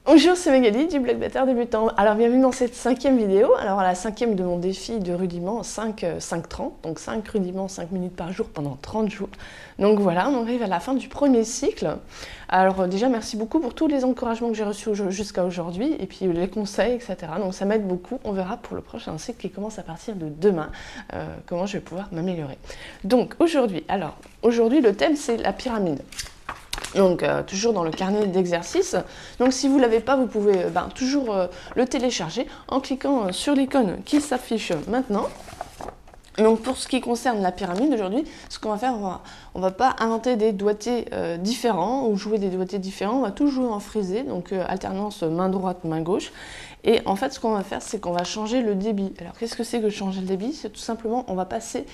Bonjour, c'est Magali du blog Batteur débutant. Alors bienvenue dans cette 5e vidéo. Alors la 5e de mon défi de rudiments 5-30, donc 5 rudiments 5 minutes par jour pendant 30 jours. Donc voilà, on arrive à la fin du premier cycle. Alors déjà merci beaucoup pour tous les encouragements que j'ai reçus jusqu'à aujourd'hui et puis les conseils, etc. Donc ça m'aide beaucoup. On verra pour le prochain cycle qui commence à partir de demain, comment je vais pouvoir m'améliorer. Donc aujourd'hui le thème c'est la pyramide. Donc toujours dans le carnet d'exercices. Donc si vous ne l'avez pas, vous pouvez toujours le télécharger en cliquant sur l'icône qui s'affiche maintenant. Donc pour ce qui concerne la pyramide aujourd'hui, ce qu'on va faire, on va pas inventer des doigtés différents ou jouer des doigtés différents, on va tout jouer en frisé, donc alternance main droite, main gauche. Et en fait ce qu'on va faire, c'est qu'on va changer le débit. Alors qu'est-ce que c'est que changer le débit? C'est tout simplement, on va passer...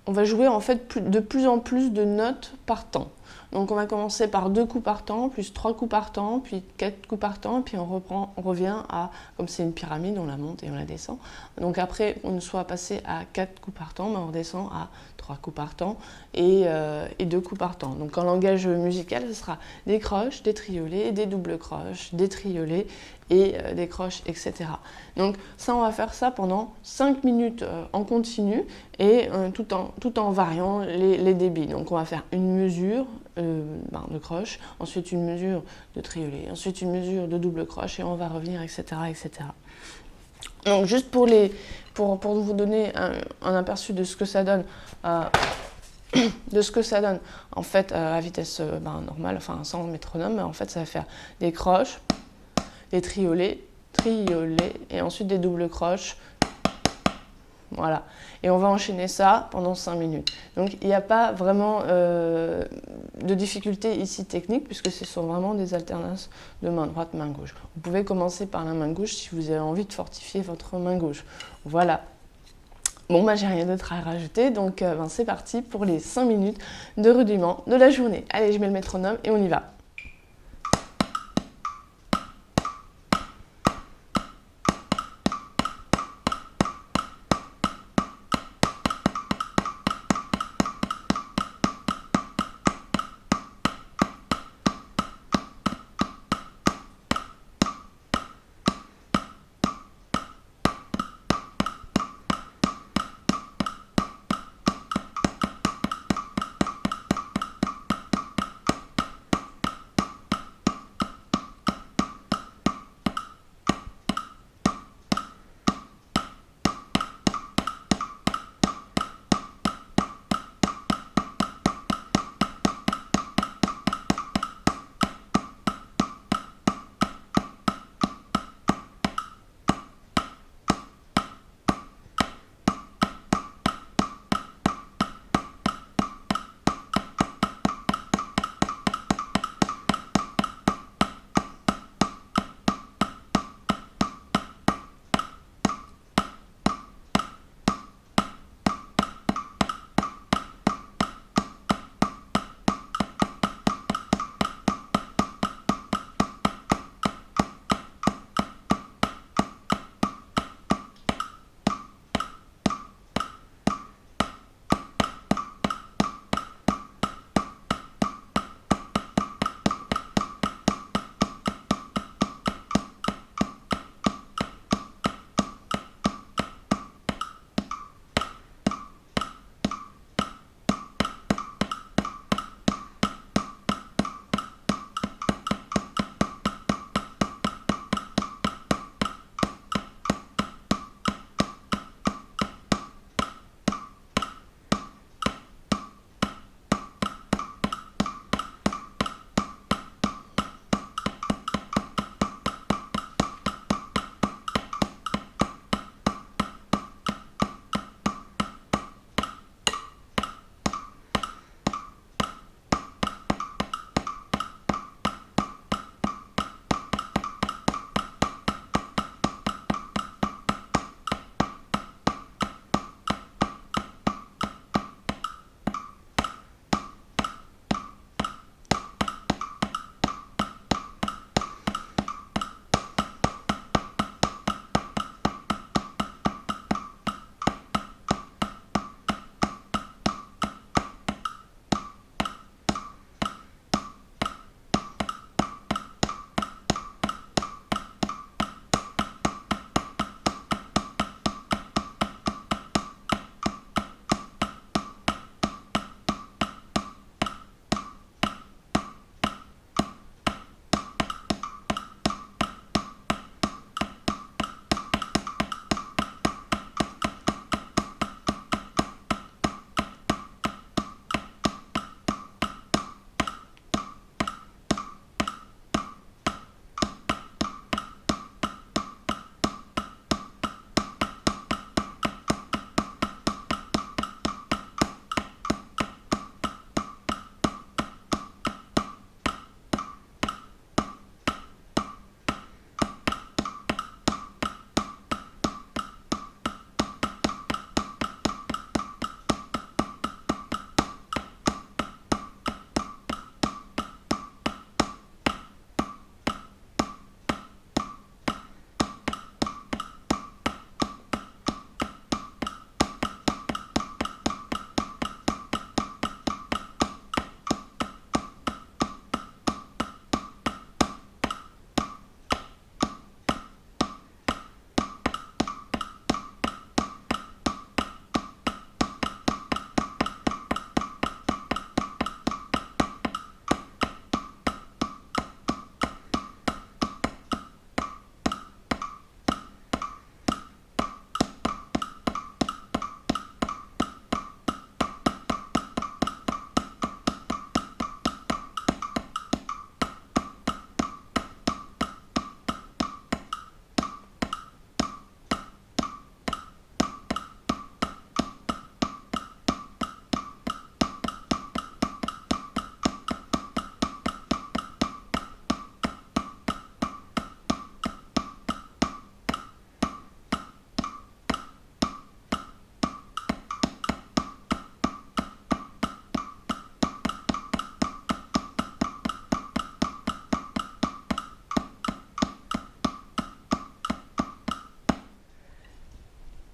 on va jouer en fait de plus en plus de notes par temps. Donc on va commencer par 2 coups par temps, puis 3 coups par temps, puis 4 coups par temps, puis on revient à, comme c'est une pyramide, on la monte et on la descend. Donc après, on soit passé à 4 coups par temps, on redescend à 3 coups par temps et 2 coups par temps. Donc en langage musical, ce sera des croches, des triolets, des doubles croches, des triolets et des croches, etc. Donc ça, on va faire ça pendant 5 minutes en continu et tout en variant les débits. Donc on va faire une mesure de croche, ensuite une mesure de triolet, ensuite une mesure de double croche et on va revenir, etc. etc. Donc juste pour vous donner un aperçu de ce que ça donne, en fait à vitesse normale, enfin sans métronome, en fait ça va faire des croches, des triolets, et ensuite des doubles croches. Voilà. Et on va enchaîner ça pendant 5 minutes. Donc il n'y a pas vraiment de difficulté ici technique puisque ce sont vraiment des alternances de main droite, main gauche. Vous pouvez commencer par la main gauche si vous avez envie de fortifier votre main gauche. Voilà. Bon, j'ai rien d'autre à rajouter, donc c'est parti pour les 5 minutes de rudiments de la journée. Allez, je mets le métronome et on y va.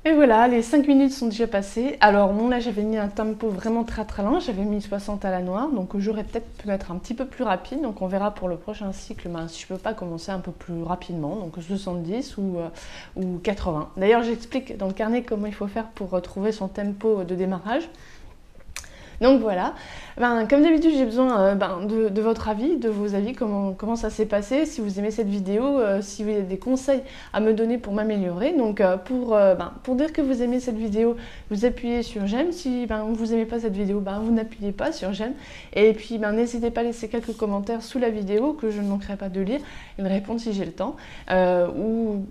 Et voilà, les 5 minutes sont déjà passées. Alors bon, là j'avais mis un tempo vraiment très lent, j'avais mis 60 à la noire, donc j'aurais peut-être un petit peu plus rapide, donc on verra pour le prochain cycle si je peux pas commencer un peu plus rapidement, donc 70 ou 80. D'ailleurs j'explique dans le carnet comment il faut faire pour retrouver son tempo de démarrage. Donc voilà, comme d'habitude j'ai besoin de votre avis, de vos avis, comment ça s'est passé, si vous aimez cette vidéo, si vous avez des conseils à me donner pour m'améliorer. Donc pour dire que vous aimez cette vidéo, vous appuyez sur j'aime, si vous n'aimez pas cette vidéo, vous n'appuyez pas sur j'aime. Et puis n'hésitez pas à laisser quelques commentaires sous la vidéo que je ne manquerai pas de lire et de répondre si j'ai le temps. Ou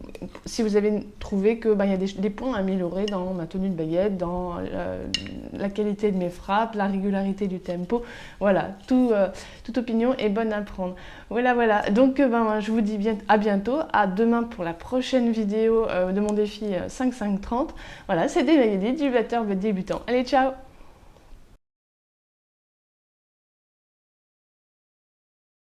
si vous avez trouvé qu'il y a des points à améliorer dans ma tenue de baguette, dans la qualité de mes frappes, la régularité du tempo, voilà, toute opinion est bonne à prendre. Voilà, donc je vous dis à bientôt, à demain pour la prochaine vidéo de mon défi 5-5-30. Voilà, c'était Magali du batteur débutant. Allez, ciao!